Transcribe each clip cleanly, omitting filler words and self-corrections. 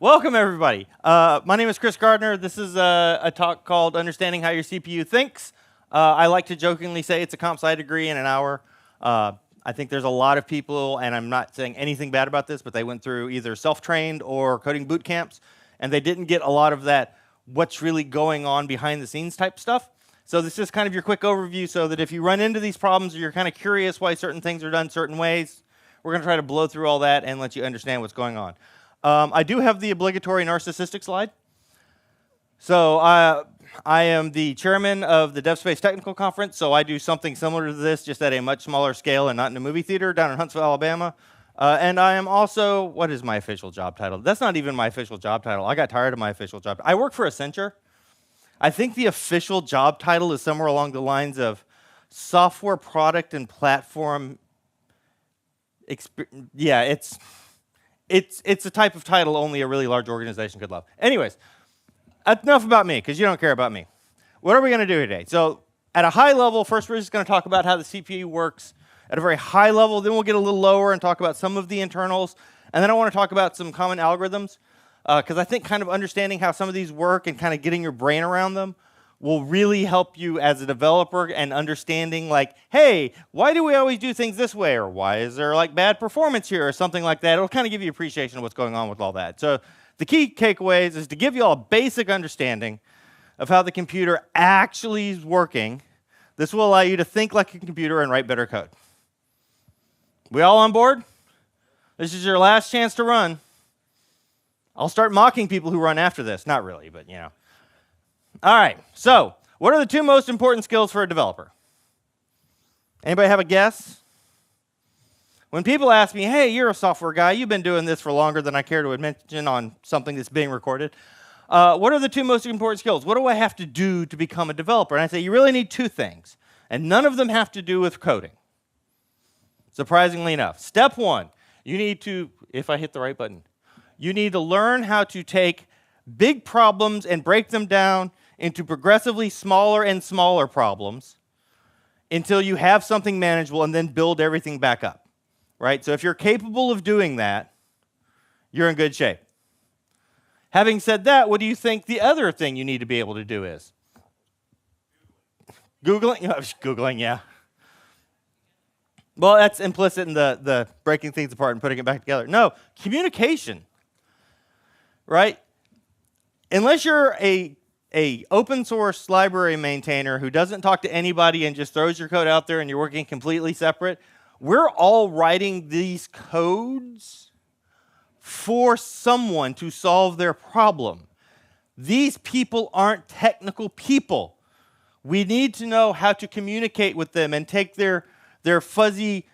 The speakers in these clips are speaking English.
Welcome, everybody. My name is Chris Gardner. This is a talk called Understanding How Your CPU Thinks. I like to jokingly say it's a comp sci degree in an hour. I think there's a lot of people, and I'm not saying anything bad about this, but they went through either self-trained or coding boot camps, and they didn't get a lot of that what's really going on behind the scenes type stuff. So this is kind of your quick overview so that if you run into these problems or you're kind of curious why certain things are done certain ways, we're going to try to blow through all that and let you understand what's going on. I do have the obligatory narcissistic slide. So I am the chairman of the DevSpace Technical Conference, so I do something similar to this, just at a much smaller scale and not in a movie theater down in Huntsville, Alabama. And I am also, what is my official job title? That's not even my official job title. I got tired of my official job. I work for Accenture. I think the official job title is somewhere along the lines of software product and platform. Yeah, it's a type of title only a really large organization could love. Anyways, enough about me, because you don't care about me. What are we going to do today? So at a high level, first we're just going to talk about how the CPU works at a very high level. Then we'll get a little lower and talk about some of the internals. And then I want to talk about some common algorithms, because I think kind of understanding how some of these work and kind of getting your brain around them will really help you as a developer and understanding like, hey, why do we always do things this way? Or why is there like bad performance here or something like that? It'll kind of give you appreciation of what's going on with all that. So the key takeaways is to give you all a basic understanding of how the computer actually is working. This will allow you to think like a computer and write better code. We all on board? This is your last chance to run. I'll start mocking people who run after this. Not really, but you know. All right, so what are the two most important skills for a developer? Anybody have a guess? When people ask me, hey, you're a software guy, you've been doing this for longer than I care to mention on something that's being recorded. What are the two most important skills? What do I have to do to become a developer? And I say, you really need two things, and none of them have to do with coding, surprisingly enough. Step one, you need to, if I hit the right button, you need to learn how to take big problems and break them down into progressively smaller and smaller problems until you have something manageable and then build everything back up, right? So if you're capable of doing that, you're in good shape. Having said that, what do you think the other thing you need to be able to do is? Googling? Googling, yeah. Well, that's implicit in the breaking things apart and putting it back together. No, communication, right? Unless you're a open source library maintainer who doesn't talk to anybody and just throws your code out there and you're working completely separate, we're all writing these codes for someone to solve their problem. These people aren't technical people. We need to know how to communicate with them and take their fuzzy,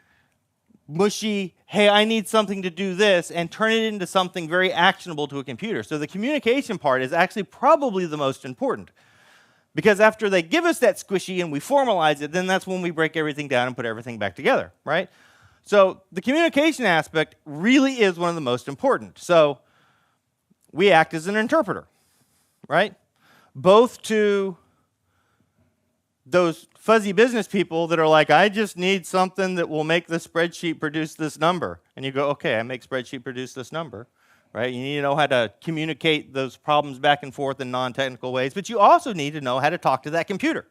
mushy, hey, I need something to do this, and turn it into something very actionable to a computer. So the communication part is actually probably the most important. Because after they give us that squishy and we formalize it, then that's when we break everything down and put everything back together, right? So the communication aspect really is one of the most important. So we act as an interpreter, right? Both to those fuzzy business people that are like, I just need something that will make the spreadsheet produce this number. And you go, okay, I make spreadsheet produce this number, right? You need to know how to communicate those problems back and forth in non-technical ways, but you also need to know how to talk to that computer.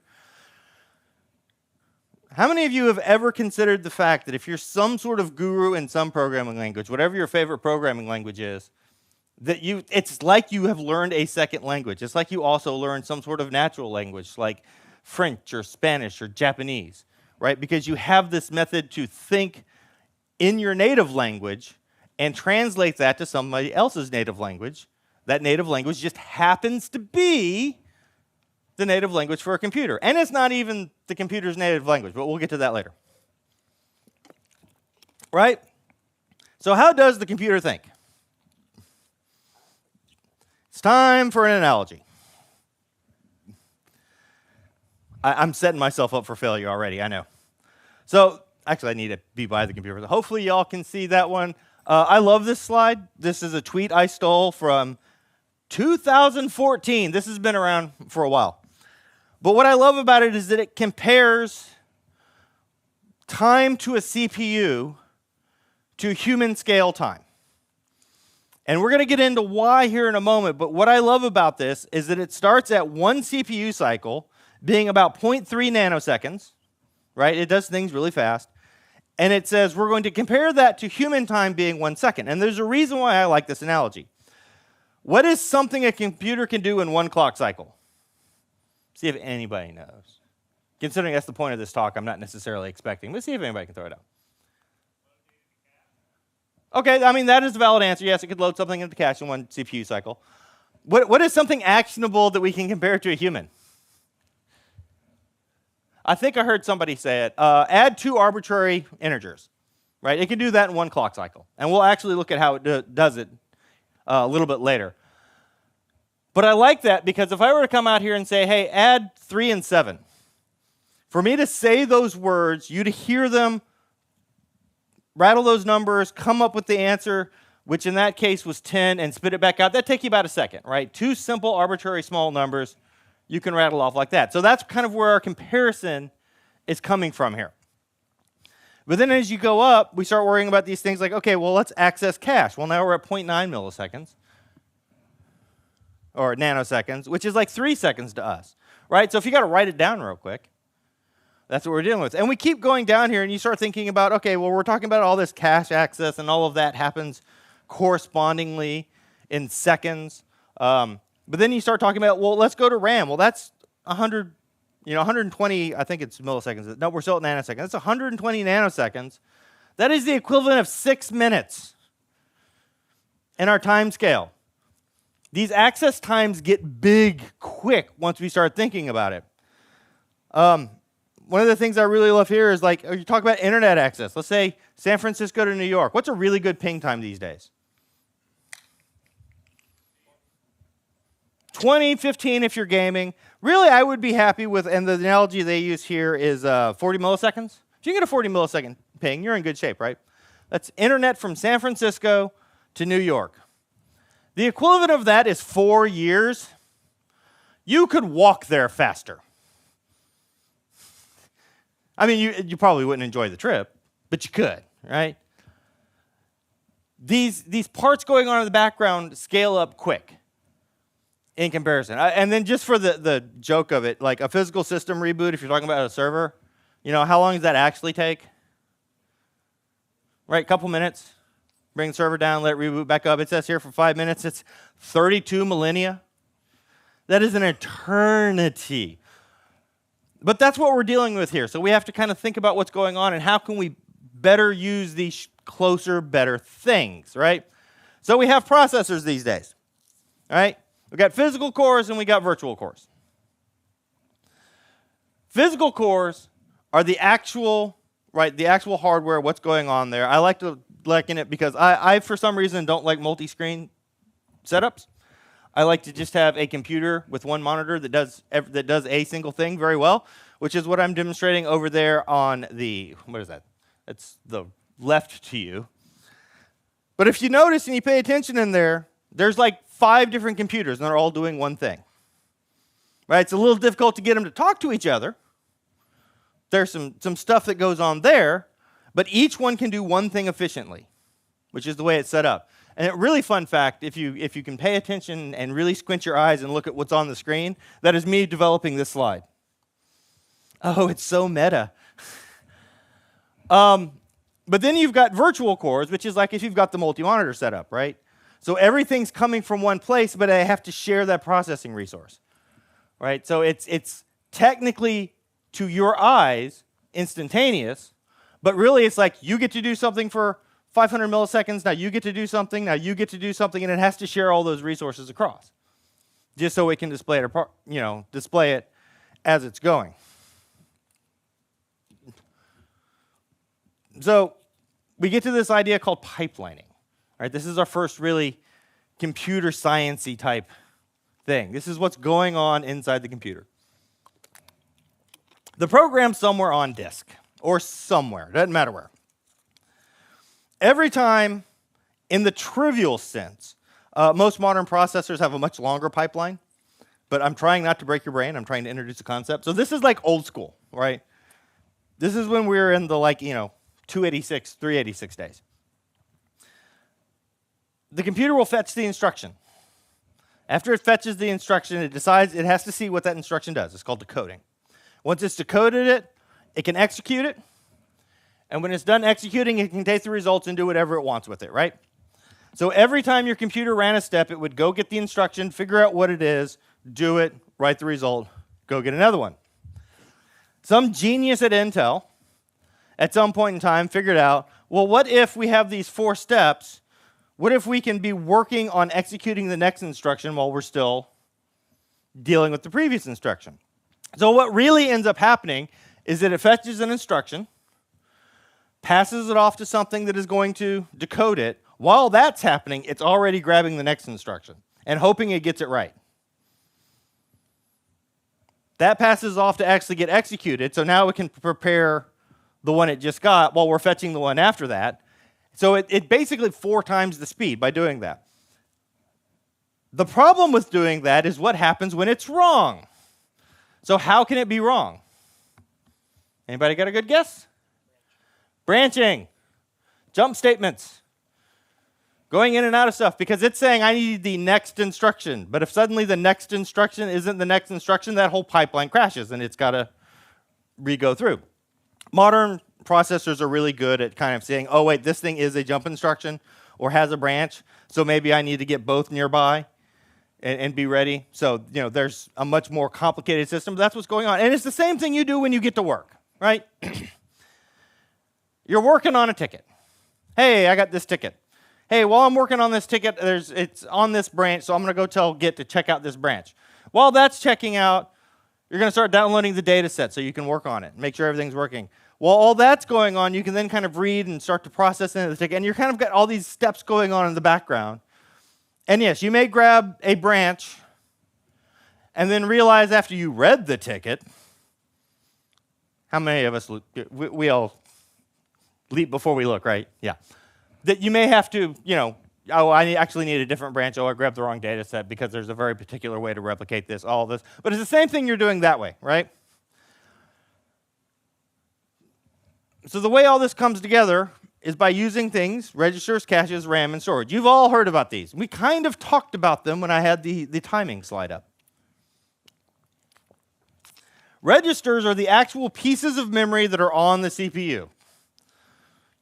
How many of you have ever considered the fact that if you're some sort of guru in some programming language, whatever your favorite programming language is, that it's like you have learned a second language. It's like you also learned some sort of natural language, like French or Spanish or Japanese, right? Because you have this method to think in your native language and translate that to somebody else's native language. That native language just happens to be the native language for a computer. And it's not even the computer's native language, but we'll get to that later. Right? So how does the computer think? It's time for an analogy. I'm setting myself up for failure already, I know. So, actually, I need to be by the computer. So hopefully, y'all can see that one. I love this slide. This is a tweet I stole from 2014. This has been around for a while. But what I love about it is that it compares time to a CPU to human scale time. And we're going to get into why here in a moment, but what I love about this is that it starts at one CPU cycle being about 0.3 nanoseconds, right? It does things really fast. And it says we're going to compare that to human time being 1 second. And there's a reason why I like this analogy. What is something a computer can do in one clock cycle? See if anybody knows. Considering that's the point of this talk, I'm not necessarily expecting, but see if anybody can throw it out. Okay, I mean, that is a valid answer. Yes, it could load something into cache in one CPU cycle. What is something actionable that we can compare to a human? I think I heard somebody say it. Add 2 arbitrary integers, right? It can do that in one clock cycle. And we'll actually look at how it does it a little bit later. But I like that because if I were to come out here and say, hey, add 3 and 7, for me to say those words, you to hear them, rattle those numbers, come up with the answer, which in that case was 10, and spit it back out, that'd take you about a second, right? 2 simple, arbitrary, small numbers you can rattle off like that. So that's kind of where our comparison is coming from here. But then as you go up, we start worrying about these things like, okay, well, let's access cache. Well, now we're at 0.9 milliseconds, or nanoseconds, which is like 3 seconds to us, right? So if you got to write it down real quick, that's what we're dealing with. And we keep going down here, and you start thinking about, okay, well, we're talking about all this cache access, and all of that happens correspondingly in seconds. But then you start talking about, well, let's go to RAM. Well, that's 120, I think it's milliseconds. No, we're still at nanoseconds. That's 120 nanoseconds. That is the equivalent of 6 minutes in our time scale. These access times get big quick once we start thinking about it. One of the things I really love here is like, you talk about internet access. Let's say San Francisco to New York. What's a really good ping time these days? 20, 15 if you're gaming. Really, I would be happy with, and the analogy they use here is 40 milliseconds. If you get a 40 millisecond ping, you're in good shape, right? That's internet from San Francisco to New York. The equivalent of that is 4 years. You could walk there faster. I mean, you probably wouldn't enjoy the trip, but you could, right? These parts going on in the background scale up quick in comparison. And then just for the joke of it, like a physical system reboot, if you're talking about a server, how long does that actually take? Right, a couple minutes. Bring the server down, let it reboot back up. It says here for 5 minutes, it's 32 millennia. That is an eternity. But that's what we're dealing with here. So we have to kind of think about what's going on and how can we better use these closer, better things, right? So we have processors these days, right? We've got physical cores and we got virtual cores. Physical cores are the actual hardware, what's going on there. I like to liken it because I for some reason, don't like multi-screen setups. I like to just have a computer with one monitor that does a single thing very well, which is what I'm demonstrating over there on the, what is that? It's the left to you. But if you notice and you pay attention in there, there's like 5 different computers, and they're all doing one thing. Right? It's a little difficult to get them to talk to each other. There's some stuff that goes on there, but each one can do one thing efficiently, which is the way it's set up. And a really fun fact, if you can pay attention and really squint your eyes and look at what's on the screen, that is me developing this slide. Oh, it's so meta. But then you've got virtual cores, which is like if you've got the multi-monitor setup, right? So everything's coming from one place, but I have to share that processing resource, right? So it's technically, to your eyes, instantaneous, but really it's like you get to do something for 500 milliseconds, now you get to do something, now you get to do something, and it has to share all those resources across, just so it can display it, display it as it's going. So we get to this idea called pipelining. Right? This is our first really computer science-y type thing. This is what's going on inside the computer. The program's somewhere on disk, or somewhere, doesn't matter where. Every time, in the trivial sense, most modern processors have a much longer pipeline, but I'm trying not to break your brain. I'm trying to introduce a concept. So this is like old school, right? This is when we were in the 286, 386 days. the computer will fetch the instruction. After it fetches the instruction, it decides it has to see what that instruction does. It's called decoding. Once it's decoded it, it can execute it. And when it's done executing, it can take the results and do whatever it wants with it, right? So every time your computer ran a step, it would go get the instruction, figure out what it is, do it, write the result, go get another one. Some genius at Intel, at some point in time, figured out, well, what if we have these 4 steps? What if we can be working on executing the next instruction while we're still dealing with the previous instruction? So what really ends up happening is that it fetches an instruction, passes it off to something that is going to decode it. While that's happening, it's already grabbing the next instruction and hoping it gets it right. That passes off to actually get executed, so now it can prepare the one it just got while we're fetching the one after that. So it basically 4 times the speed by doing that. The problem with doing that is what happens when it's wrong. So how can it be wrong? Anybody got a good guess? Branching. Jump statements. Going in and out of stuff, because it's saying I need the next instruction. But if suddenly the next instruction isn't the next instruction, that whole pipeline crashes and it's got to re-go through. Modern processors are really good at kind of saying, oh wait, this thing is a jump instruction or has a branch, so maybe I need to get both nearby and be ready. So, there's a much more complicated system, but that's what's going on. And it's the same thing you do when you get to work, right? You're working on a ticket. Hey, I got this ticket. Hey, while I'm working on this ticket, it's on this branch, so I'm going to go tell Git to check out this branch. While that's checking out, you're going to start downloading the data set so you can work on it, make sure everything's working. While all that's going on, you can then kind of read and start to process into the ticket, and you're kind of got all these steps going on in the background. And yes, you may grab a branch and then realize after you read the ticket, how many of us, we all leap before we look, right? Yeah. That you may have to, oh, I actually need a different branch. Oh, I grabbed the wrong data set because there's a very particular way to replicate this, all this. But it's the same thing you're doing that way, right? So the way all this comes together is by using things, registers, caches, RAM, and storage. You've all heard about these. We kind of talked about them when I had the timing slide up. Registers are the actual pieces of memory that are on the CPU.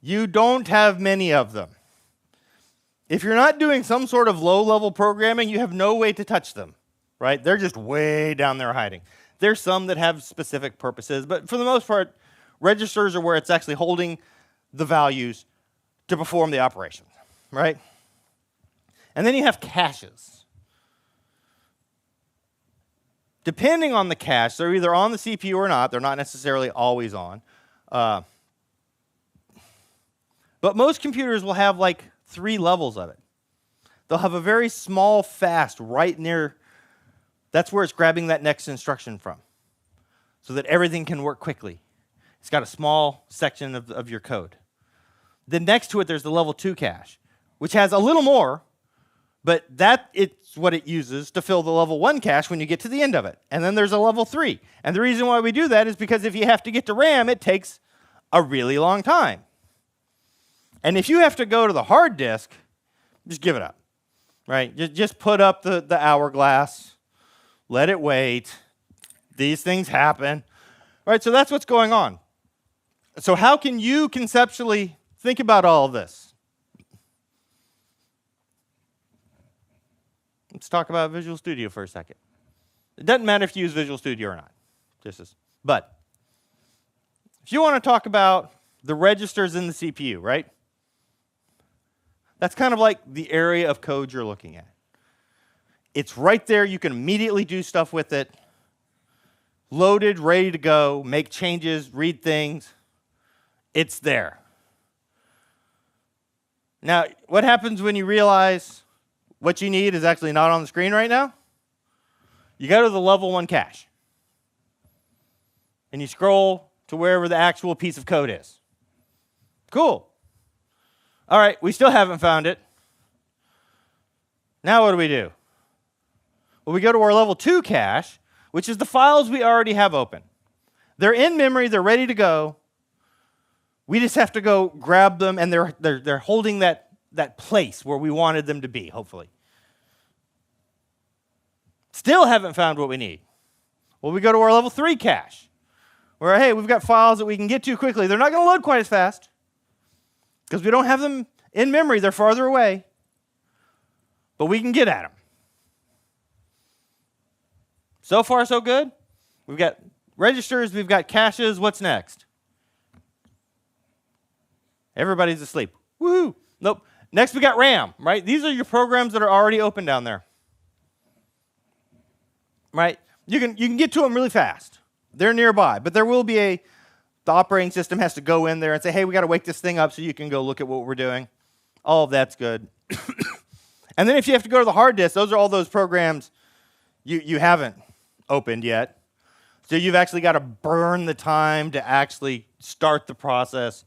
You don't have many of them. If you're not doing some sort of low-level programming, you have no way to touch them, right? They're just way down there hiding. There's some that have specific purposes, but for the most part, registers are where it's actually holding the values to perform the operation, right? And then you have caches. Depending on the cache, they're either on the CPU or not. They're not necessarily always on. But most computers will have like 3 levels of it. They'll have a very small fast right near, that's where it's grabbing that next instruction from, so that everything can work quickly. It's got a small section of your code. Then next to it, there's the level 2 cache, which has a little more, but it's what it uses to fill the level 1 cache when you get to the end of it. And then there's a level 3. And the reason why we do that is because if you have to get to RAM, it takes a really long time. And if you have to go to the hard disk, just give it up, right? Just put up the hourglass, let it wait. These things happen, right? So that's what's going on. So how can you conceptually think about all of this? Let's talk about Visual Studio for a second. It doesn't matter if you use Visual Studio or not. But if you want to talk about the registers in the CPU, right? That's kind of like the area of code you're looking at. It's right there. You can immediately do stuff with it. Loaded, ready to go, make changes, read things. It's there. Now, what happens when you realize what you need is actually not on the screen right now? You go to the level 1 cache. And you scroll to wherever the actual piece of code is. Cool. All right, we still haven't found it. Now what do? Well, we go to our level 2 cache, which is the files we already have open. They're in memory, they're ready to go. We just have to go grab them, and they're holding that that place where we wanted them to be, hopefully. Still haven't found what we need. Well, we go to our level 3 cache, where, hey, we've got files that we can get to quickly. They're not going to load quite as fast because we don't have them in memory. They're farther away, but we can get at them. So far, so good. We've got registers. We've got caches. What's next? Everybody's asleep. Woohoo! Nope. Next, we got RAM, right? These are your programs that are already open down there. Right? You can get to them really fast. They're nearby, but there will be the operating system has to go in there and say, hey, we got to wake this thing up so you can go look at what we're doing. All of that's good. And then if you have to go to the hard disk, those are all those programs you haven't opened yet. So you've actually got to burn the time to actually start the process,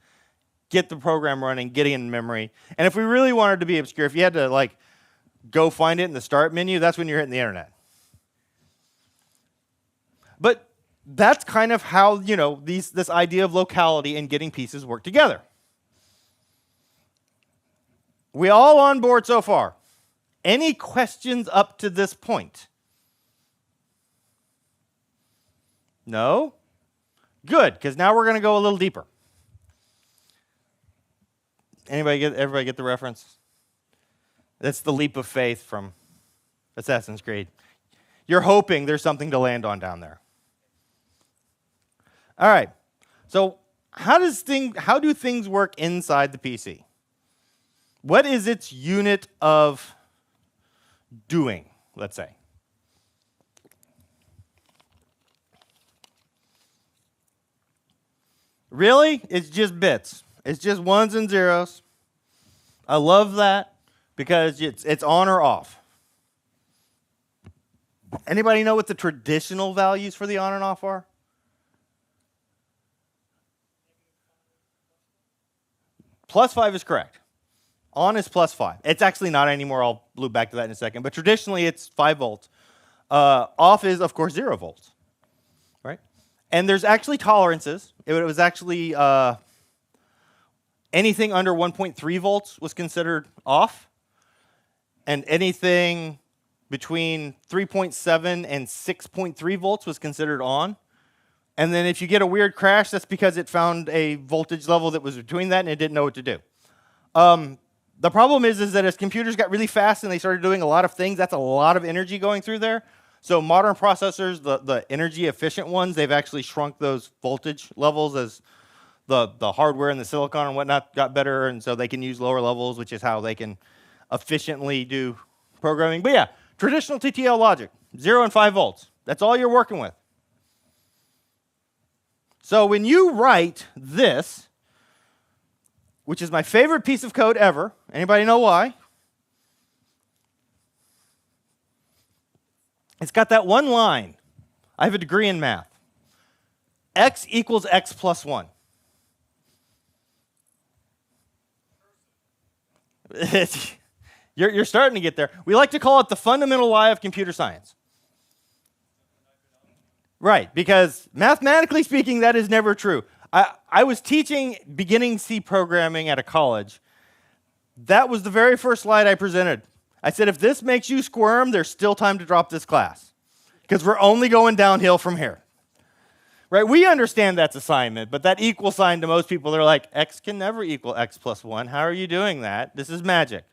get the program running, get it in memory. And if we really wanted to be obscure, if you had to go find it in the start menu, that's when you're hitting the internet. But that's kind of how, this idea of locality and getting pieces work together. We all on board so far? Any questions up to this point? No? Good, because now we're going to go a little deeper. Everybody get the reference? That's the leap of faith from Assassin's Creed. You're hoping there's something to land on down there. All right. So how do things work inside the PC? What is its unit of doing, let's say? Really? It's just bits. It's just ones and zeros. I love that because it's on or off. Anybody know what the traditional values for the on and off are? +5 is correct. On is +5. It's actually not anymore. I'll loop back to that in a second. But traditionally, it's 5 volts. Off is, of course, 0 volts. Right? And there's actually tolerances. It was actually anything under 1.3 volts was considered off. And anything between 3.7 and 6.3 volts was considered on. And then if you get a weird crash, that's because it found a voltage level that was between that and it didn't know what to do. The problem is that as computers got really fast and they started doing a lot of things, that's a lot of energy going through there. So modern processors, the energy efficient ones, they've actually shrunk those voltage levels as the hardware and the silicon and whatnot got better, and so they can use lower levels, which is how they can efficiently do programming. But yeah, traditional TTL logic, 0 and 5 volts. That's all you're working with. So when you write this, which is my favorite piece of code ever, anybody know why? It's got that one line. I have a degree in math. X equals X plus 1. You're starting to get there. We like to call it the fundamental lie of computer science. Right, because mathematically speaking, that is never true. I was teaching beginning C programming at a college. That was the very first slide I presented. I said, if this makes you squirm, there's still time to drop this class, because we're only going downhill from here. Right? We understand that's assignment, but that equal sign to most people, they're like, X can never equal X plus 1. How are you doing that? This is magic.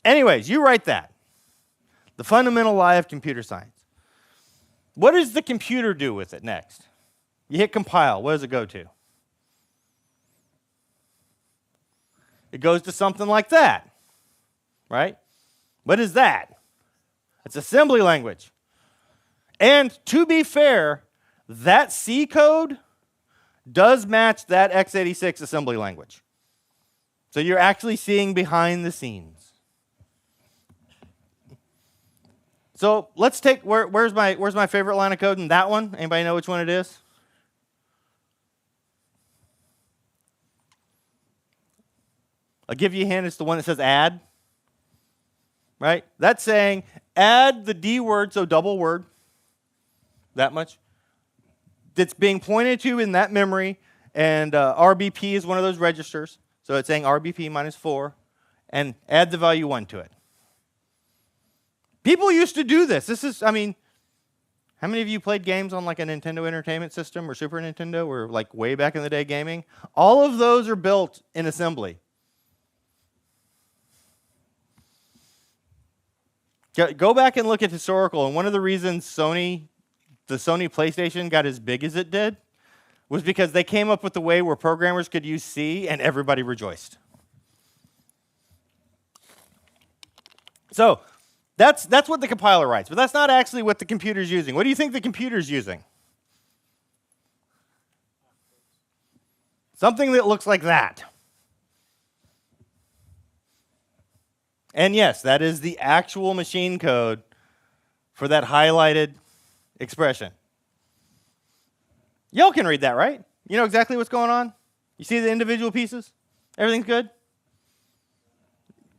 Anyways, you write that. The fundamental lie of computer science. What does the computer do with it next? You hit compile. What does it go to? It goes to something like that, right? What is that? It's assembly language. And to be fair, that C code does match that x86 assembly language. So you're actually seeing behind the scenes. So let's take, where's my favorite line of code in that one? Anybody know which one it is? I'll give you a hint. It's the one that says add. Right? That's saying add the D word, so double word. That much. That's being pointed to in that memory. And RBP is one of those registers. So it's saying RBP minus 4, and add the value 1 to it. People used to do this. I mean, how many of you played games on like a Nintendo Entertainment System or Super Nintendo or like way back in the day gaming? All of those are built in assembly. Go back and look at historical, and one of the reasons the Sony PlayStation got as big as it did was because they came up with a way where programmers could use C and everybody rejoiced. So that's what the compiler writes, but that's not actually what the computer's using. What do you think the computer's using? Something that looks like that. And yes, that is the actual machine code for that highlighted expression. Y'all can read that, right? You know exactly what's going on? You see the individual pieces? Everything's good?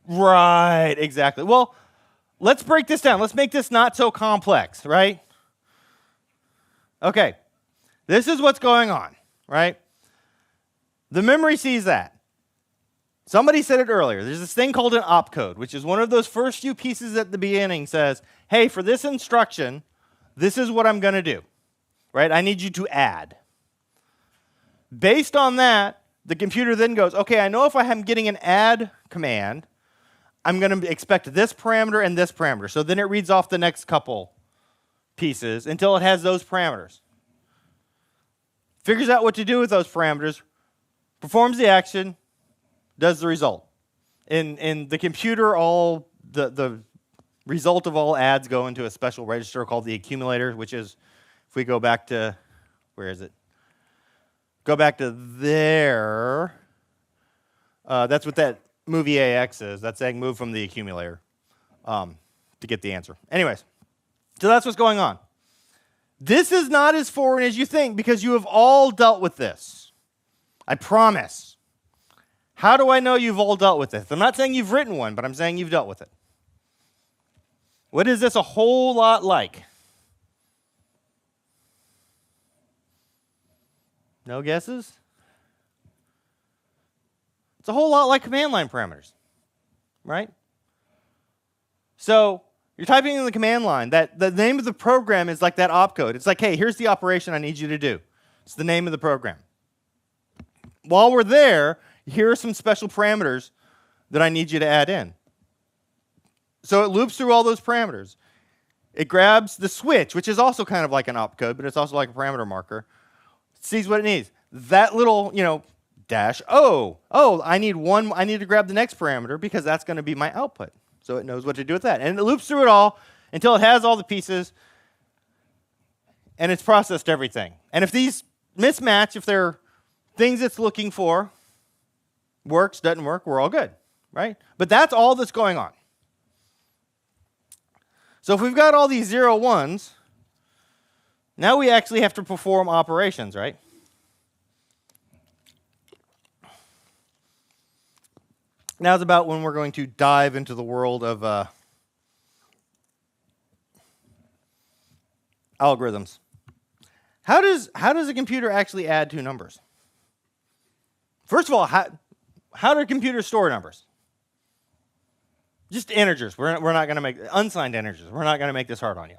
Right, exactly. Well, let's break this down. Let's make this not so complex, right? Okay, this is what's going on, right? The memory sees that. Somebody said it earlier. There's this thing called an opcode, which is one of those first few pieces at the beginning says, hey, for this instruction, this is what I'm going to do, right? I need you to add. Based on that, the computer then goes, okay, I know if I am getting an add command, I'm going to expect this parameter and this parameter. So then it reads off the next couple pieces until it has those parameters. Figures out what to do with those parameters, performs the action, does the result. In the computer, all the result of all adds go into a special register called the accumulator, which is, if we go back to, where is it? Go back to there. That's what that movie AX is. That's saying move from the accumulator to get the answer. Anyways, so that's what's going on. This is not as foreign as you think because you have all dealt with this. I promise. How do I know you've all dealt with this? I'm not saying you've written one, but I'm saying you've dealt with it. What is this a whole lot like? No guesses? It's a whole lot like command line parameters, right? So you're typing in the command line. That the name of the program is like that opcode. It's like, hey, here's the operation I need you to do. It's the name of the program. While we're there, here are some special parameters that I need you to add in. So it loops through all those parameters. It grabs the switch, which is also kind of like an opcode, but it's also like a parameter marker. It sees what it needs. That little, dash O. Oh, I need to grab the next parameter because that's going to be my output. So it knows what to do with that. And it loops through it all until it has all the pieces and it's processed everything. And if these mismatch, if they're things it's looking for, works, doesn't work, we're all good, right? But that's all that's going on. So if we've got all these 0, 1s, now we actually have to perform operations, right? Now's about when we're going to dive into the world of algorithms. How does a computer actually add two numbers? First of all, how do computers store numbers? Just integers. We're not going to make unsigned integers. We're not going to make this hard on you.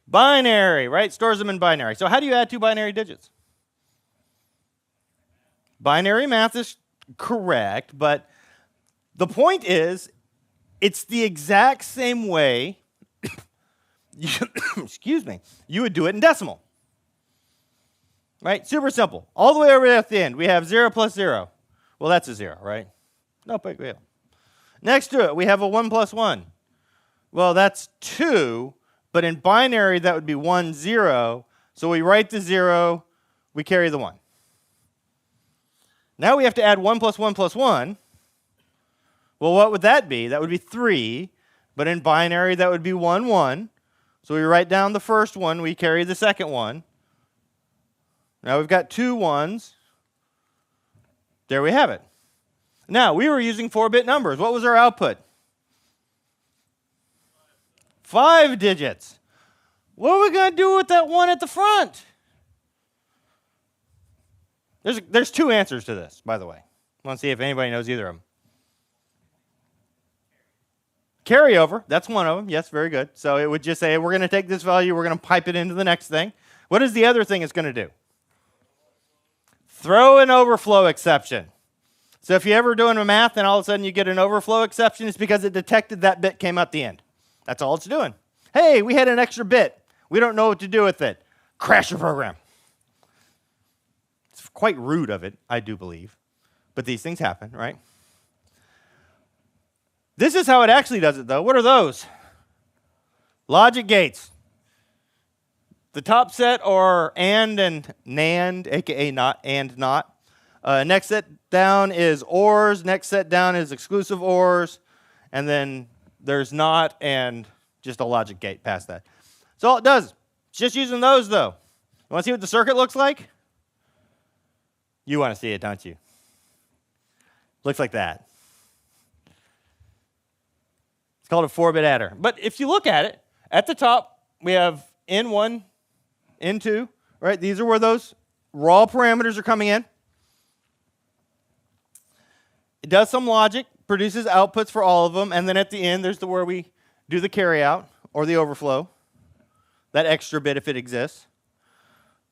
Binary, right? Stores them in binary. So how do you add two binary digits? Binary math is correct, but the point is, it's the exact same way excuse me, you would do it in decimal. Right? Super simple. All the way over at the end, we have 0 plus 0. Well, that's a 0, right? No big deal. Next to it, we have a 1 plus 1. Well, that's 2, but in binary, that would be 1, 0. So we write the 0, we carry the 1. Now we have to add 1 plus 1 plus 1. Well, what would that be? That would be 3, but in binary, that would be 1, 1. So we write down the first one, we carry the second one. Now we've got 2 1s. There we have it. Now, we were using 4-bit numbers. What was our output? 5 digits. What are we going to do with that 1 at the front? There's two answers to this, by the way. I want to see if anybody knows either of them. Carryover, that's one of them. Yes, very good. So it would just say, we're going to take this value, we're going to pipe it into the next thing. What is the other thing it's going to do? Throw an overflow exception. So if you're ever doing a math and all of a sudden you get an overflow exception, it's because it detected that bit came out the end. That's all it's doing. Hey, we had an extra bit. We don't know what to do with it. Crash your program. It's quite rude of it, I do believe. But these things happen, right? This is how it actually does it, though. What are those? Logic gates. The top set are and NAND, aka not and not. Next set down is ORs. Next set down is exclusive ORs. And then there's not and just a logic gate past that. That's all it does. It's just using those, though. You want to see what the circuit looks like? You want to see it, don't you? Looks like that. It's called a 4-bit adder. But if you look at it, at the top, we have N1, N2, right? These are where those raw parameters are coming in. It does some logic, produces outputs for all of them, and then at the end, there's where we do the carryout or the overflow, that extra bit if it exists.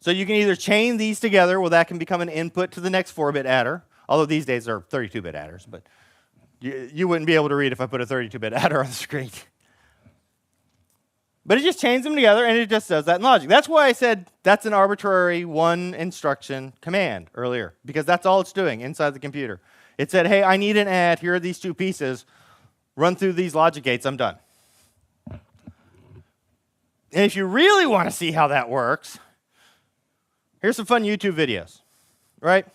So you can either chain these together, well, that can become an input to the next 4-bit adder, although these days are 32-bit adders, but you wouldn't be able to read if I put a 32-bit adder on the screen. But it just chains them together, and it just does that in logic. That's why I said that's an arbitrary one instruction command earlier, because that's all it's doing inside the computer. It said, hey, I need an add. Here are these two pieces. Run through these logic gates. I'm done. And if you really want to see how that works, here's some fun YouTube videos, right?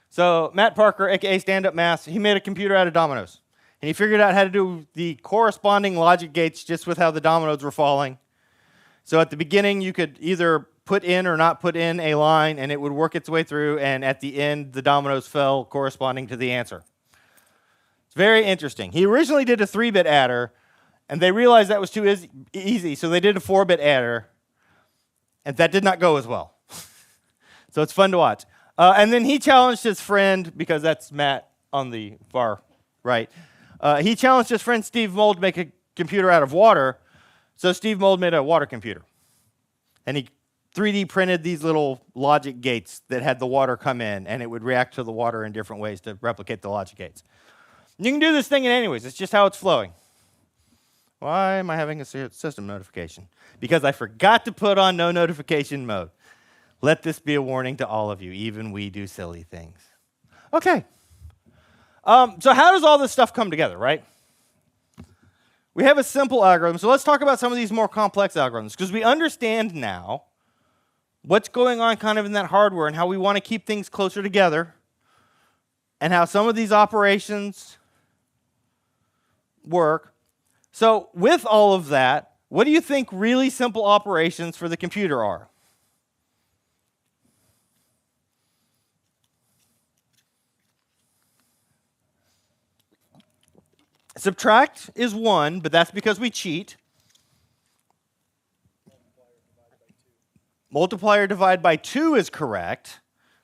So Matt Parker, a.k.a. Stand Up Math, he made a computer out of dominoes. And he figured out how to do the corresponding logic gates just with how the dominoes were falling. So at the beginning, you could either put in or not put in a line, and it would work its way through, and at the end, the dominoes fell corresponding to the answer. It's very interesting. He originally did a 3-bit adder, and they realized that was too easy, so they did a 4-bit adder, and that did not go as well. So it's fun to watch. And then he challenged his friend, because that's Matt on the far right. He challenged his friend Steve Mould to make a computer out of water. So Steve Mould made a water computer. And he 3D printed these little logic gates that had the water come in, and it would react to the water in different ways to replicate the logic gates. You can do this thing in any ways. It's just how it's flowing. Why am I having a system notification? Because I forgot to put on no notification mode. Let this be a warning to all of you. Even we do silly things. Okay. So how does all this stuff come together, right? We have a simple algorithm. So let's talk about some of these more complex algorithms, because we understand now what's going on kind of in that hardware and how we want to keep things closer together and how some of these operations work. So with all of that, what do you think really simple operations for the computer are? Subtract is one, but that's because we cheat. Multiplier divide by 2 is correct,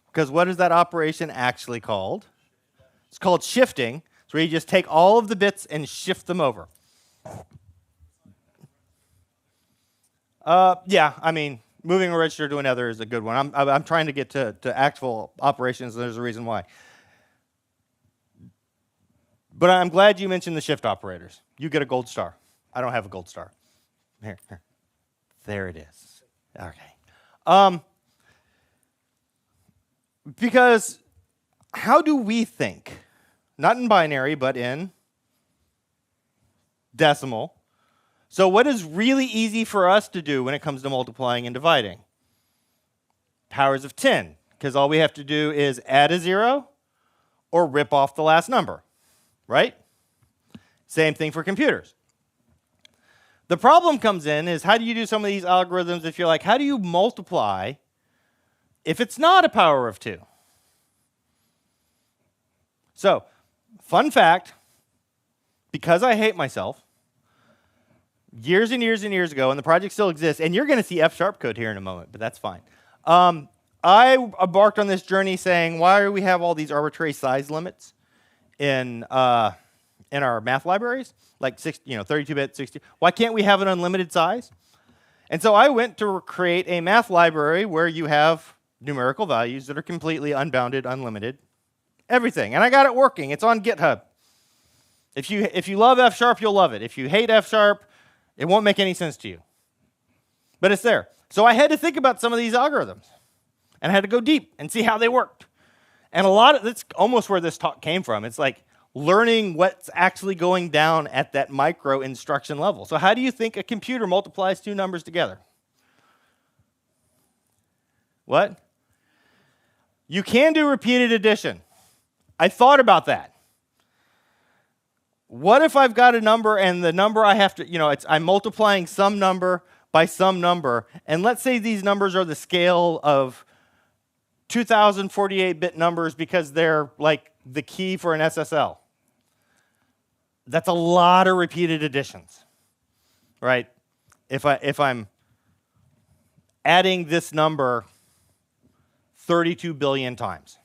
because what is that operation actually called? It's called shifting. It's where you just take all of the bits and shift them over. Yeah, I mean, moving a register to another is a good one. I'm trying to get to actual operations, and there's a reason why. But I'm glad you mentioned the shift operators. You get a gold star. I don't have a gold star. Here. There it is. Okay. Because how do we think? Not in binary, but in decimal. So what is really easy for us to do when it comes to multiplying and dividing? Powers of 10, because all we have to do is add a 0 or rip off the last number. Right? Same thing for computers. The problem comes in is how do you do some of these algorithms if you're like, how do you multiply if it's not a power of 2? So, fun fact, because I hate myself, years and years and years ago, and the project still exists, and you're going to see F# code here in a moment, but that's fine. I embarked on this journey saying, why do we have all these arbitrary size limits in our math libraries? Like 32-bit, 60. Why can't we have an unlimited size? And so I went to create a math library where you have numerical values that are completely unbounded, unlimited, everything. And I got it working. It's on GitHub. If you love F#, you'll love it. If you hate F#, it won't make any sense to you. But it's there. So I had to think about some of these algorithms. And I had to go deep and see how they worked. And that's almost where this talk came from. It's like learning what's actually going down at that micro instruction level. So how do you think a computer multiplies two numbers together? What? You can do repeated addition. I thought about that. What if I've got a number and the number I have to, I'm multiplying some number by some number, and let's say these numbers are the scale of 2048-bit numbers because they're like the key for an SSL. That's a lot of repeated additions, right? If I'm adding this number 32 billion times.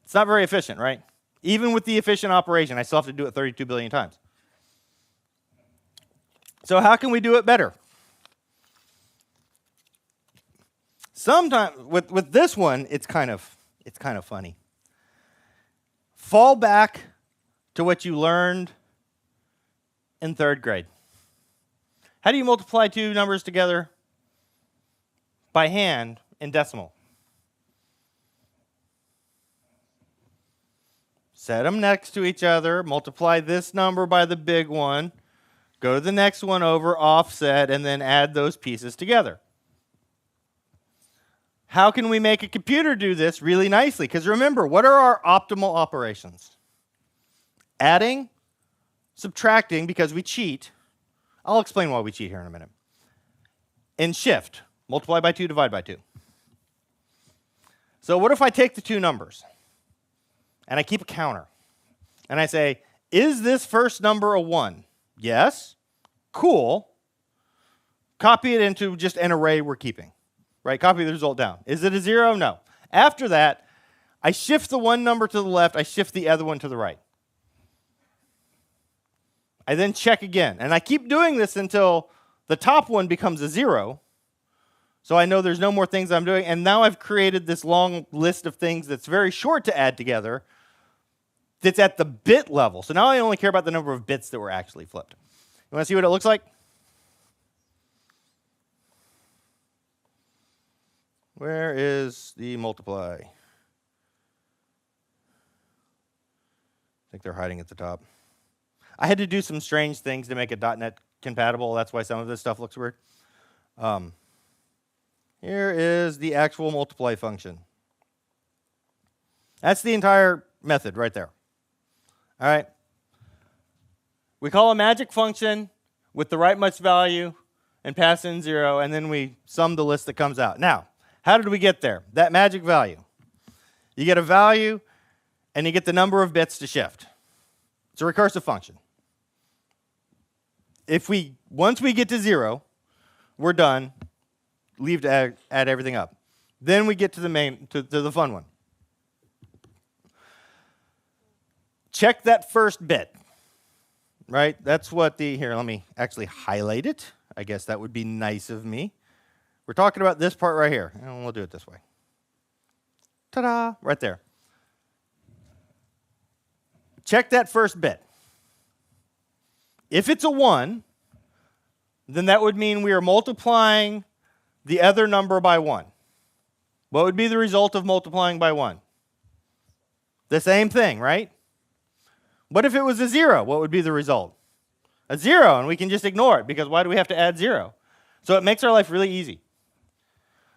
It's not very efficient, right? Even with the efficient operation, I still have to do it 32 billion times. So how can we do it better? Sometimes with this one, it's kind of funny. Fall back to what you learned in 3rd grade. How do you multiply two numbers together? By hand in decimal. Set them next to each other, multiply this number by the big one, go to the next one over, offset, and then add those pieces together. How can we make a computer do this really nicely? Because remember, what are our optimal operations? Adding, subtracting, because we cheat. I'll explain why we cheat here in a minute. And shift, multiply by 2, divide by 2. So what if I take the two numbers and I keep a counter and I say, is this first number a 1? Yes. Cool. Copy it into just an array we're keeping. Right? Copy the result down. Is it a 0? No. After that, I shift the one number to the left, I shift the other one to the right. I then check again. And I keep doing this until the top one becomes a 0. So I know there's no more things I'm doing. And now I've created this long list of things that's very short to add together that's at the bit level. So now I only care about the number of bits that were actually flipped. You want to see what it looks like? Where is the multiply? I think they're hiding at the top. I had to do some strange things to make it .NET compatible. That's why some of this stuff looks weird. Here is the actual multiply function. That's the entire method right there. All right. We call a magic function with the right much value and pass in 0, and then we sum the list that comes out. Now, how did we get there? That magic value. You get a value, and you get the number of bits to shift. It's a recursive function. Once we get to 0, we're done. Leave to add everything up. Then we get to the fun one. Check that first bit. Right? That's what here, let me actually highlight it. I guess that would be nice of me. We're talking about this part right here. And we'll do it this way. Ta-da! Right there. Check that first bit. If it's a 1, then that would mean we are multiplying the other number by 1. What would be the result of multiplying by 1? The same thing, right? What if it was a 0? What would be the result? A 0, and we can just ignore it, because why do we have to add 0? So it makes our life really easy.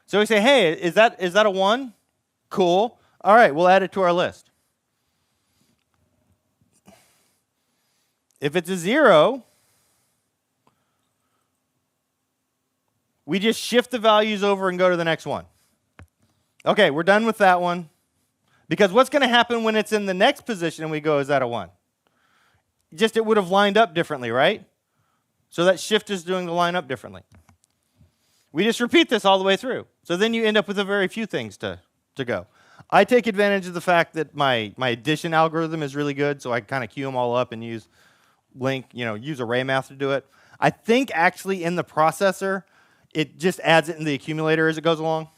So we say, hey, is that a 1? Cool. All right, we'll add it to our list. If it's a 0, we just shift the values over and go to the next one. Okay, we're done with that one. Because what's going to happen when it's in the next position and we go, is that a 1? Just it would have lined up differently, right? So that shift is doing the line up differently. We just repeat this all the way through. So then you end up with a very few things to to go. I take advantage of the fact that my addition algorithm is really good, so I kind of queue them all up and use use array math to do it. I think actually in the processor, it just adds it in the accumulator as it goes along.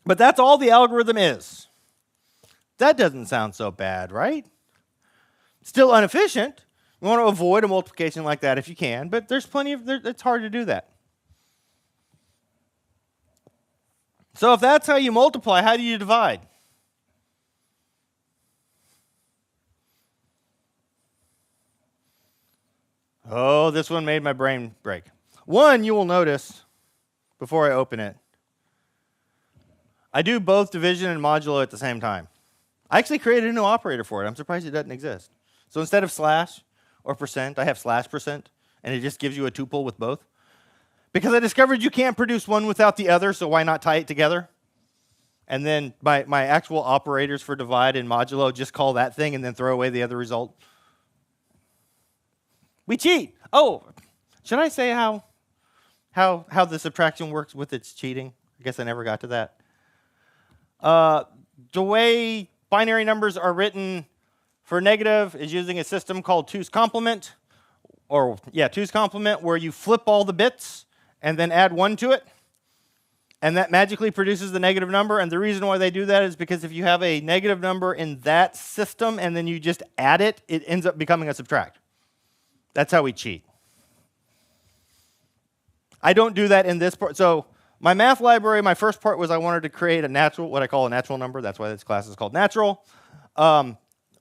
But that's all the algorithm is. That doesn't sound so bad, right? Still inefficient. You want to avoid a multiplication like that if you can, but there's plenty of, it's hard to do that. So if that's how you multiply, how do you divide? Oh, this one made my brain break. One, you will notice before I open it, I do both division and modulo at the same time. I actually created a new operator for it. I'm surprised it doesn't exist. So instead of slash or percent, I have slash percent, and it just gives you a tuple with both. Because I discovered you can't produce one without the other, so why not tie it together? And then my actual operators for divide and modulo just call that thing and then throw away the other result. We cheat. Oh, should I say how the subtraction works with its cheating? I guess I never got to that. The way binary numbers are written for negative is using a system called 2's complement, or 2's complement, where you flip all the bits and then add 1 to it, and that magically produces the negative number. And the reason why they do that is because if you have a negative number in that system and then you just add it, it ends up becoming a subtract. That's how we cheat. I don't do that in this part. So my math library, my first part was I wanted to create a natural, what I call a natural number. That's why this class is called natural,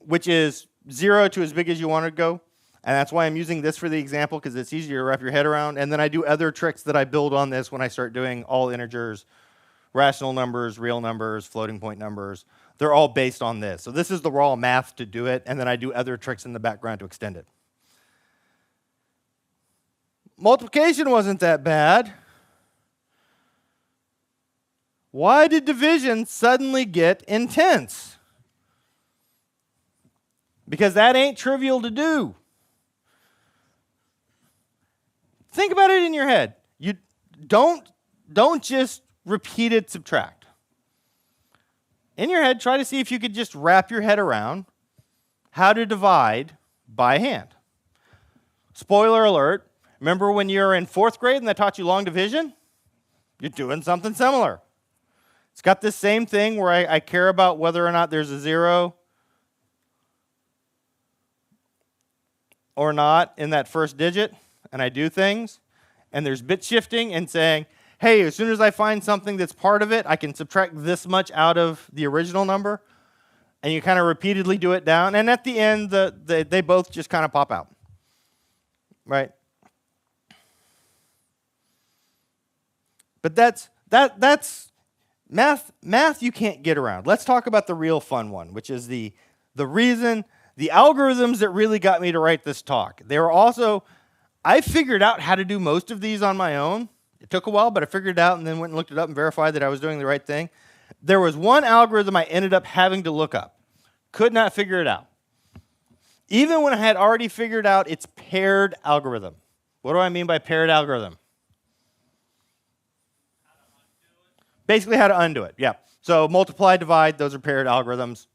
which is 0 to as big as you want to go. And that's why I'm using this for the example, because it's easier to wrap your head around. And then I do other tricks that I build on this when I start doing all integers, rational numbers, real numbers, floating point numbers. They're all based on this. So this is the raw math to do it, and then I do other tricks in the background to extend it. Multiplication wasn't that bad. Why did division suddenly get intense? Because that ain't trivial to do. Think about it in your head. You don't just repeated subtract. In your head, try to see if you could just wrap your head around how to divide by hand. Spoiler alert, remember when you were in 4th grade and they taught you long division? You're doing something similar. It's got this same thing where I care about whether or not there's a 0 or not in that first digit, and I do things, and there's bit shifting and saying, hey, as soon as I find something that's part of it, I can subtract this much out of the original number, and you kind of repeatedly do it down, and at the end, they both just kind of pop out, right? But that's math you can't get around. Let's talk about the real fun one, which is the reason, the algorithms that really got me to write this talk. They were also, I figured out how to do most of these on my own. It took a while, but I figured it out and then went and looked it up and verified that I was doing the right thing. There was one algorithm I ended up having to look up. Could not figure it out. Even when I had already figured out its paired algorithm. What do I mean by paired algorithm? Basically how to undo it, yeah. So multiply, divide, those are paired algorithms.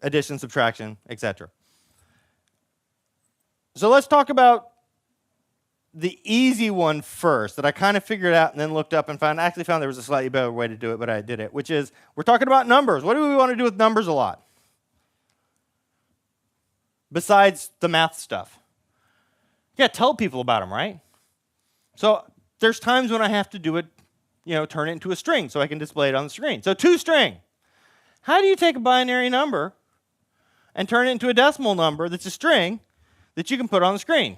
Addition, subtraction, etc. So let's talk about the easy one first that I kind of figured out and then looked up and actually found there was a slightly better way to do it, but I did it, which is we're talking about numbers. What do we want to do with numbers a lot? Besides the math stuff. You got to tell people about them, right? So there's times when I have to do it, turn it into a string so I can display it on the screen. So toString. How do you take a binary number and turn it into a decimal number that's a string that you can put on the screen?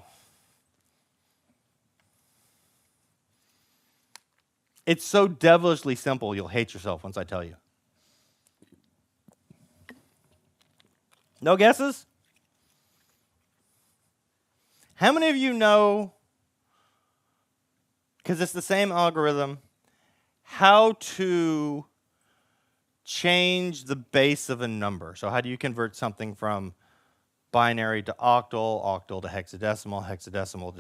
It's so devilishly simple, you'll hate yourself once I tell you. No guesses? How many of you know, because it's the same algorithm, how to change the base of a number? So how do you convert something from binary to octal, octal to hexadecimal, hexadecimal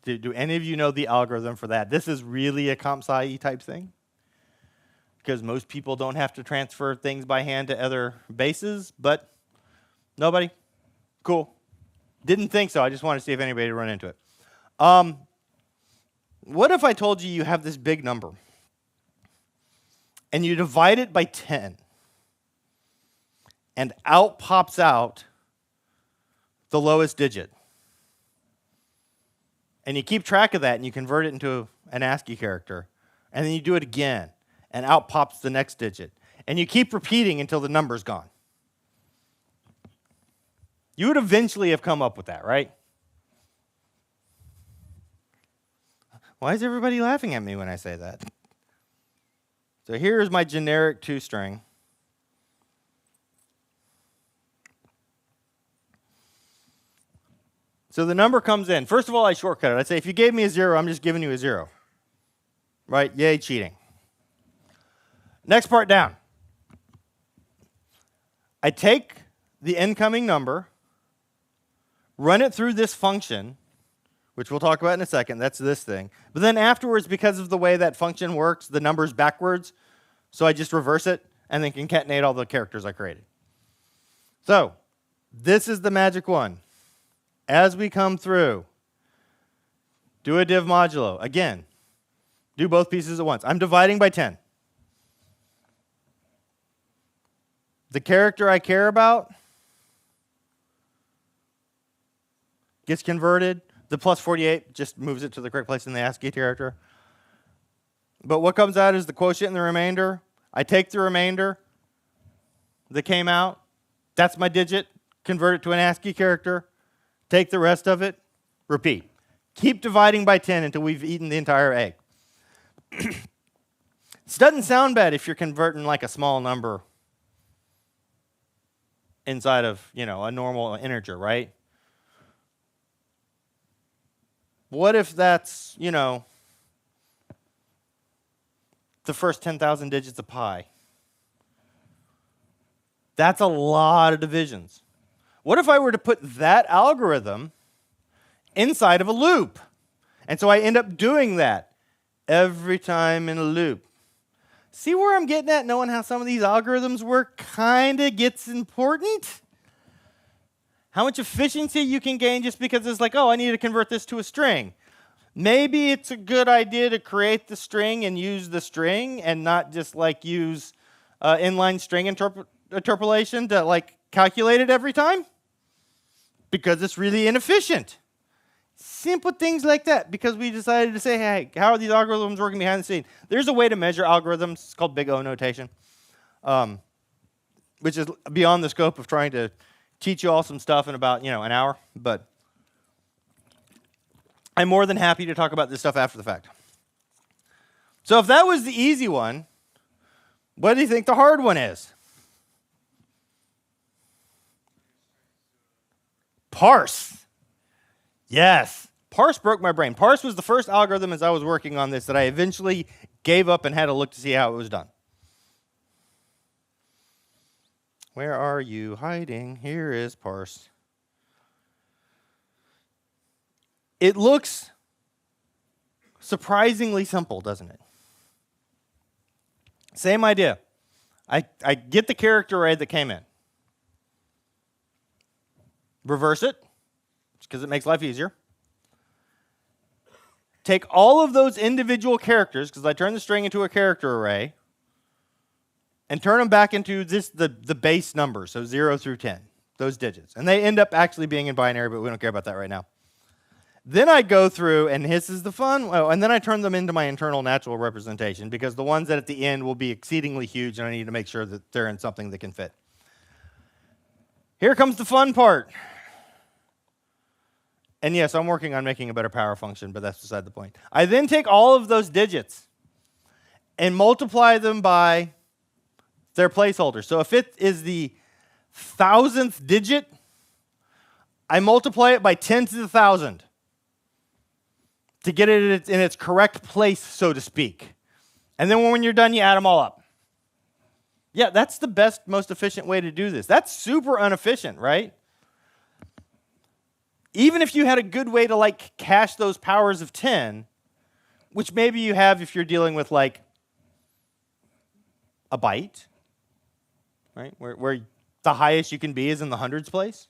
to do any of you know the algorithm for that? This is really a comp sci type thing, because most people don't have to transfer things by hand to other bases, but nobody? Cool. Didn't think so. I just wanted to see if anybody would run into it. What if I told you have this big number and you divide it by 10 and out pops out the lowest digit? And you keep track of that and you convert it into an ASCII character, and then you do it again and out pops the next digit. And you keep repeating until the number's gone. You would eventually have come up with that, right? Why is everybody laughing at me when I say that? So here's my generic 2-string. So the number comes in. First of all, I shortcut it. I say, if you gave me a 0, I'm just giving you a 0. Right? Yay, cheating. Next part down. I take the incoming number, run it through this function, which we'll talk about in a second. That's this thing. But then afterwards, because of the way that function works, the number's backwards, so I just reverse it and then concatenate all the characters I created. So this is the magic one. As we come through, do a div modulo. Again, do both pieces at once. I'm dividing by 10. The character I care about gets converted. The plus 48 just moves it to the correct place in the ASCII character. But what comes out is the quotient and the remainder. I take the remainder that came out. That's my digit. Convert it to an ASCII character. Take the rest of it. Repeat. Keep dividing by 10 until we've eaten the entire egg. This doesn't sound bad if you're converting like a small number inside of, a normal integer, right? What if that's, the first 10,000 digits of pi? That's a lot of divisions. What if I were to put that algorithm inside of a loop? And so I end up doing that every time in a loop. See where I'm getting at? Knowing how some of these algorithms work kind of gets important. How much efficiency you can gain just because it's like, oh, I need to convert this to a string. Maybe it's a good idea to create the string and use the string and not just use inline string interpolation to calculate it every time, because it's really inefficient. Simple things like that, because we decided to say, hey, how are these algorithms working behind the scene? There's a way to measure algorithms. It's called big O notation, which is beyond the scope of trying to teach you all some stuff in about an hour. But I'm more than happy to talk about this stuff after the fact. So if that was the easy one, what do you think the hard one is? Parse. Yes. Parse broke my brain. Parse was the first algorithm as I was working on this that I eventually gave up and had a look to see how it was done. Where are you hiding? Here is parse. It looks surprisingly simple, doesn't it? Same idea. I get the character array that came in. Reverse it, because it makes life easier. Take all of those individual characters, because I turn the string into a character array, and turn them back into the base numbers, so 0 through 10, those digits. And they end up actually being in binary, but we don't care about that right now. Then I go through, and this is the fun, and then I turn them into my internal natural representation, because the ones that at the end will be exceedingly huge, and I need to make sure that they're in something that can fit. Here comes the fun part. And yes, I'm working on making a better power function, but that's beside the point. I then take all of those digits and multiply them by their placeholder. So if it is the 1,000th digit, I multiply it by 10 to the 1,000 to get it in its correct place, so to speak. And then when you're done, you add them all up. Yeah, that's the best, most efficient way to do this. That's super inefficient, right? even if you had a good way to like cache those powers of 10, which maybe you have if you're dealing with like a byte, right? Where the highest you can be is in the hundreds place.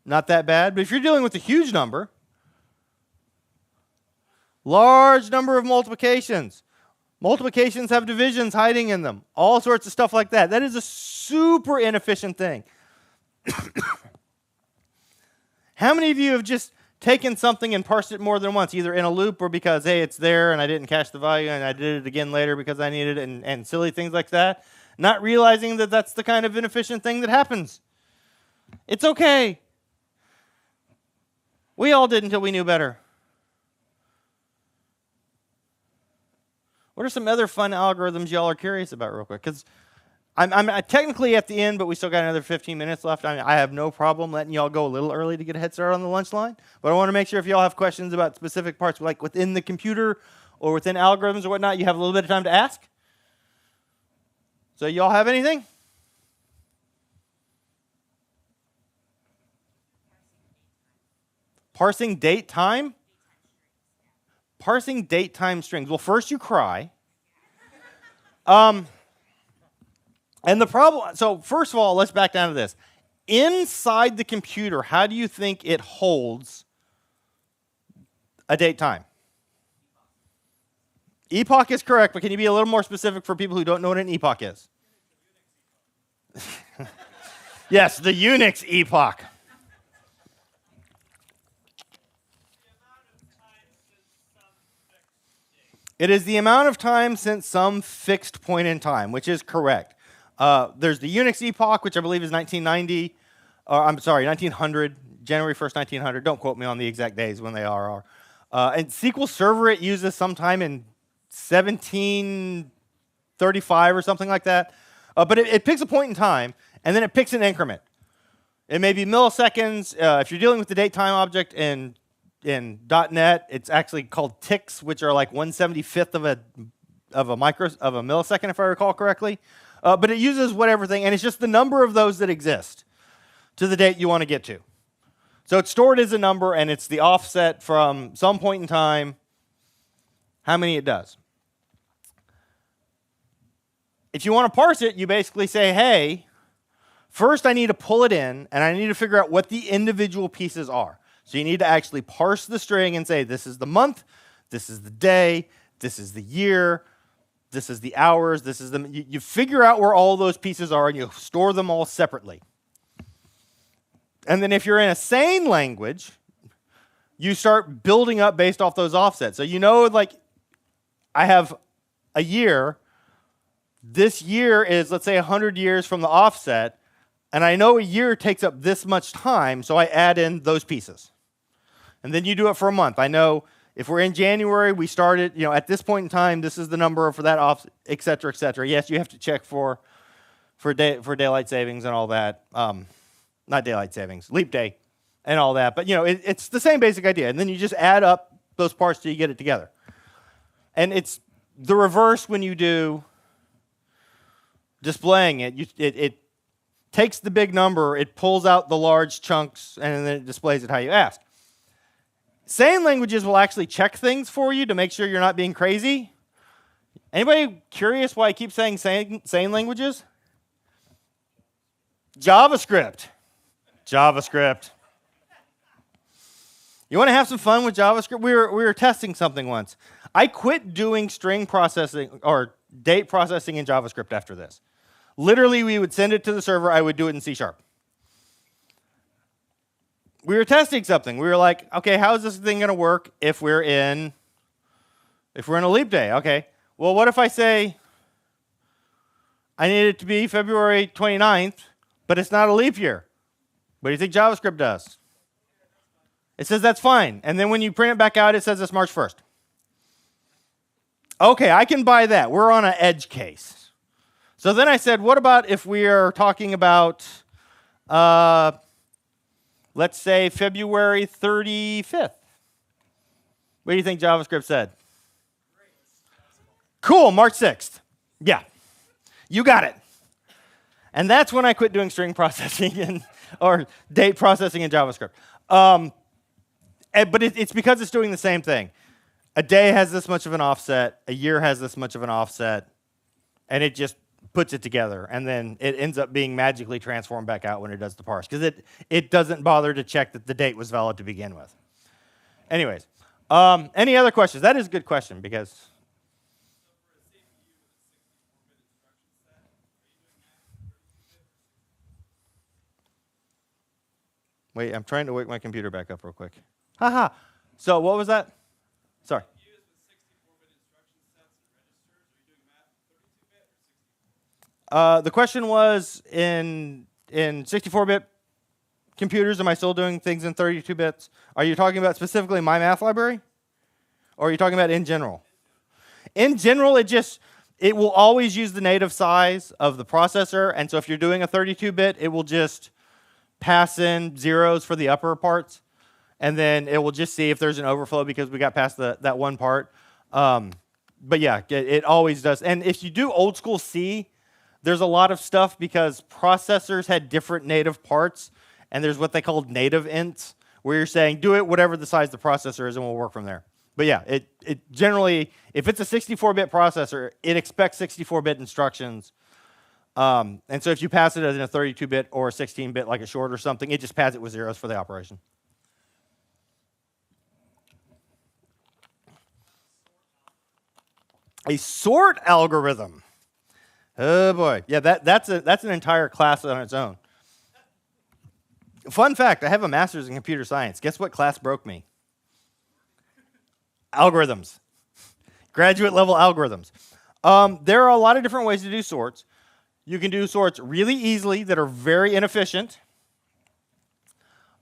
Not that bad. But if you're dealing with a huge number, large number of multiplications. Multiplications have divisions hiding in them. All sorts of stuff like that. That is a super inefficient thing. How many of you have just taken something and parsed it more than once, either in a loop or because, hey, it's there and I didn't cache the value and I did it again later because I needed it, and silly things like that, not realizing that that's the kind of inefficient thing that happens. It's okay. We all did until we knew better. What are some other fun algorithms y'all are curious about real quick? Because I'm technically at the end, but we still got another 15 minutes left. I have no problem letting y'all go a little early to get a head start on the lunch line. But I want to make sure if y'all have questions about specific parts, like within the computer or within algorithms or whatnot, you have a little bit of time to ask. So y'all have anything? Parsing date time? Parsing date time strings. Well, first you cry. And the problem, so first of all, let's back down to this. Inside the computer, how do you think it holds a date time? Epoch is correct, but can you be a little more specific for people who don't know what an epoch is? Yes, the Unix epoch. It is the amount of time since some fixed point in time, which is correct. There's the Unix epoch, which I believe is 1990. I'm sorry, 1900, January 1st, 1900. Don't quote me on the exact days when they are. And SQL Server, it uses sometime in 1735 or something like that. But it picks a point in time, and then it picks an increment. It may be milliseconds. If you're dealing with the date time object in .NET, it's actually called ticks, which are like 1/75th of a millisecond, if I recall correctly. But it uses whatever thing, and it's just the number of those that exist to the date you want to get to. So it's stored as a number, and it's the offset from some point in time, how many it does. If you want to parse it, you basically say, hey, first I need to pull it in, and I need to figure out what the individual pieces are. So you need to actually parse the string and say, this is the month, this is the day, this is the year, this is the hours, this is the... You figure out where all those pieces are, and you store them all separately. And then if you're in a sane language, you start building up based off those offsets. So you know, like, I have a year. This year is, let's say, 100 years from the offset, and I know a year takes up this much time, so I add in those pieces. And then you do it for a month. I know if we're in January, we started, at this point in time, this is the number for that off, et cetera, et cetera. Yes, you have to check for daylight savings and all that. Not daylight savings, leap day and all that. But, it's the same basic idea. And then you just add up those parts till you get it together. And it's the reverse when you do displaying it. It takes the big number, it pulls out the large chunks, and then it displays it how you ask. Sane languages will actually check things for you to make sure you're not being crazy. Anybody curious why I keep saying sane languages? JavaScript. JavaScript. You want to have some fun with JavaScript? We were testing something once. I quit doing string processing or date processing in JavaScript after this. Literally, we would send it to the server. I would do it in C#. We were testing something. We were like, okay, how is this thing going to work if we're in a leap day? Okay, well, what if I say I need it to be February 29th, but it's not a leap year? What do you think JavaScript does? It says that's fine. And then when you print it back out, it says it's March 1st. Okay, I can buy that. We're on an edge case. So then I said, what about if we are talking about, let's say, February 35th? What do you think JavaScript said? Cool, March 6th. Yeah, you got it. And that's when I quit doing string processing or date processing in JavaScript. But it's because it's doing the same thing. A day has this much of an offset, a year has this much of an offset, and it just puts it together. And then it ends up being magically transformed back out when it does the parse, because it doesn't bother to check that the date was valid to begin with. Anyways, any other questions? That is a good question, because... Wait, I'm trying to wake my computer back up real quick. Haha. So what was that? Sorry. The question was, in 64-bit computers, am I still doing things in 32 bits? Are you talking about specifically my math library? Or are you talking about in general? In general, it will always use the native size of the processor. And so if you're doing a 32-bit, it will just pass in zeros for the upper parts. And then it will just see if there's an overflow because we got past that one part. But yeah, it always does. And if you do old school C, there's a lot of stuff because processors had different native parts. And there's what they called native ints, where you're saying, do it whatever the size the processor is, and we'll work from there. But yeah, it generally, if it's a 64-bit processor, it expects 64-bit instructions. And so if you pass it as in a 32-bit or a 16-bit, like a short or something, it just pads it with zeros for the operation. A sort algorithm. Oh boy, yeah, that's an entire class on its own. Fun fact, I have a master's in computer science. Guess what class broke me? Algorithms. Graduate level algorithms. There are a lot of different ways to do sorts. You can do sorts really easily that are very inefficient,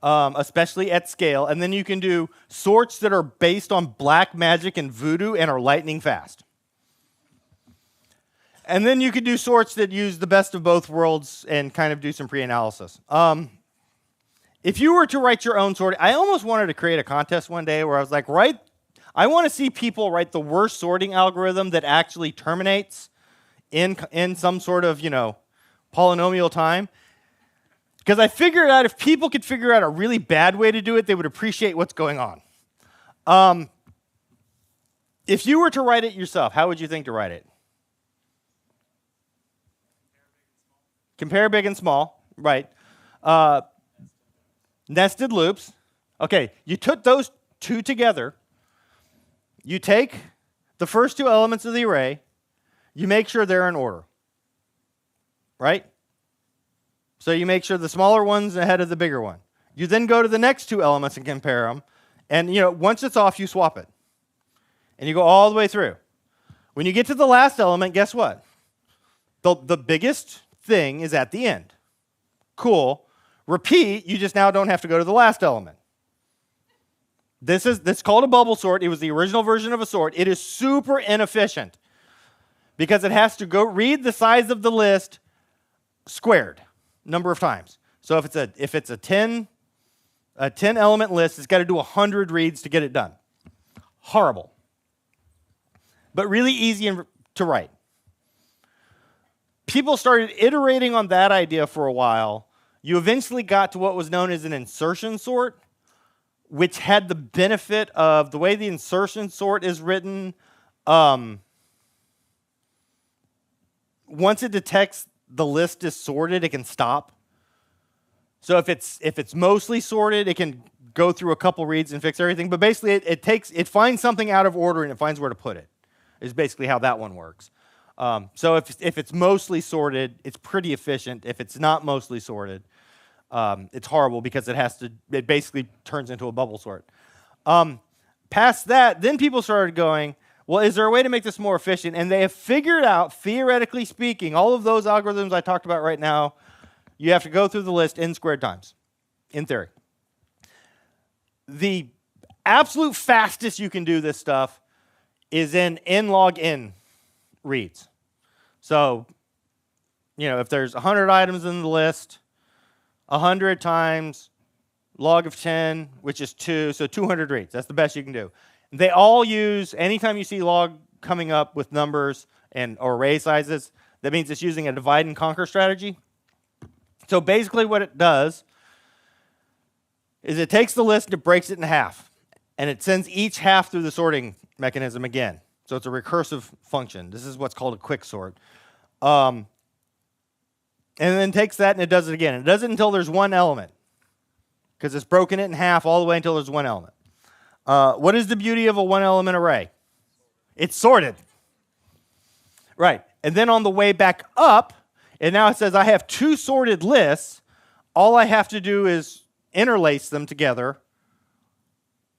especially at scale. And then you can do sorts that are based on black magic and voodoo and are lightning fast. And then you can do sorts that use the best of both worlds and kind of do some pre-analysis. If you were to write your own sort, I almost wanted to create a contest one day where I was like, I want to see people write the worst sorting algorithm that actually terminates in some sort of, polynomial time. Because I figured out if people could figure out a really bad way to do it, they would appreciate what's going on. If you were to write it yourself, how would you think to write it? Compare big and small, right. Nested loops. Okay, you took those two together. You take the first two elements of the array. You make sure they're in order, right? So you make sure the smaller one's ahead of the bigger one. You then go to the next two elements and compare them. And once it's off, you swap it. And you go all the way through. When you get to the last element, guess what? The biggest thing is at the end. Cool. Repeat, you just now don't have to go to the last element. This is called a bubble sort. It was the original version of a sort. It is super inefficient because it has to go read the size of the list squared number of times. So if it's a 10 element list, it's got to do 100 reads to get it done. Horrible. But really easy to write. People started iterating on that idea for a while. You eventually got to what was known as an insertion sort, which had the benefit of the way the insertion sort is written. Once it detects the list is sorted, it can stop. So if it's mostly sorted, it can go through a couple reads and fix everything. But basically, it finds something out of order and it finds where to put it. Is basically how that one works. So if it's mostly sorted, it's pretty efficient. If it's not mostly sorted, it's horrible because it basically turns into a bubble sort. Past that, then people started going, well, is there a way to make this more efficient? And they have figured out, theoretically speaking, all of those algorithms I talked about right now, you have to go through the list n squared times, in theory. The absolute fastest you can do this stuff is in n log n reads. So, if there's 100 items in the list, 100 times log of 10, which is 2, so 200 reads. That's the best you can do. They all use, anytime you see log coming up with numbers or array sizes, that means it's using a divide and conquer strategy. So basically what it does is it takes the list and it breaks it in half. And it sends each half through the sorting mechanism again. So it's a recursive function. This is what's called a quick sort. And then takes that and it does it again. It does it until there's one element, because it's broken it in half all the way until there's one element. What is the beauty of a one-element array? It's sorted. Right. And then on the way back up, and now it says I have two sorted lists. All I have to do is interlace them together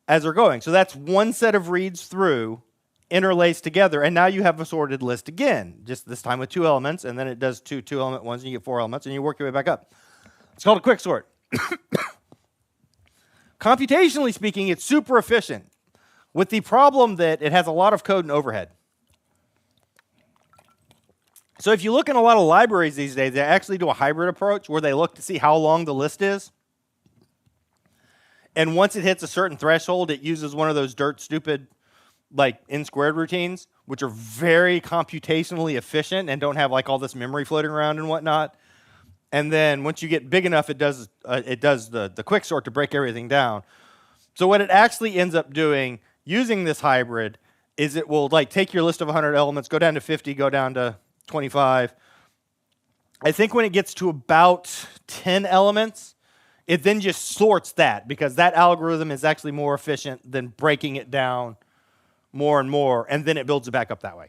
as they're going. So that's one set of reads through, interlaced together, and now you have a sorted list again, just this time with two elements, and then it does two element ones, and you get four elements, and you work your way back up. It's called a quick sort. Computationally speaking, it's super efficient, with the problem that it has a lot of code and overhead. So if you look in a lot of libraries these days, they actually do a hybrid approach where they look to see how long the list is. And once it hits a certain threshold, it uses one of those dirt stupid like n-squared routines, which are very computationally efficient and don't have like all this memory floating around and whatnot. And then once you get big enough, it does the quick sort to break everything down. So what it actually ends up doing using this hybrid is it will like take your list of 100 elements, go down to 50, go down to 25. I think when it gets to about 10 elements, it then just sorts that, because that algorithm is actually more efficient than breaking it down more and more, and then it builds it back up that way.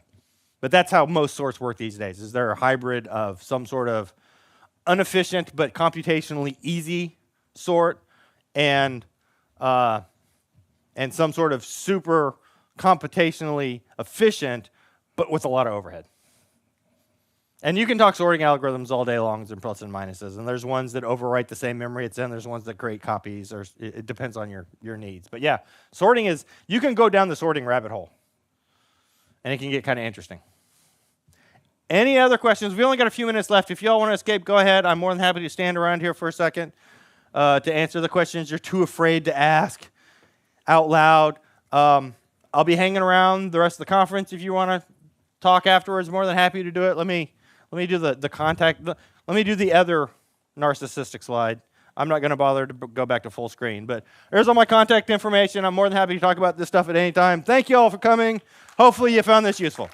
But that's how most sorts work these days, is they're a hybrid of some sort of inefficient but computationally easy sort and some sort of super computationally efficient but with a lot of overhead. And you can talk sorting algorithms all day long, and plus and minuses. And there's ones that overwrite the same memory it's in. There's ones that create copies. Or it depends on your needs. But yeah, sorting is, you can go down the sorting rabbit hole. And it can get kind of interesting. Any other questions? We only got a few minutes left. If you all want to escape, go ahead. I'm more than happy to stand around here for a second to answer the questions you're too afraid to ask out loud. I'll be hanging around the rest of the conference if you want to talk afterwards. More than happy to do it. Let me do the contact. Let me do the other narcissistic slide. I'm not going to bother to go back to full screen, but there's all my contact information. I'm more than happy to talk about this stuff at any time. Thank you all for coming. Hopefully you found this useful.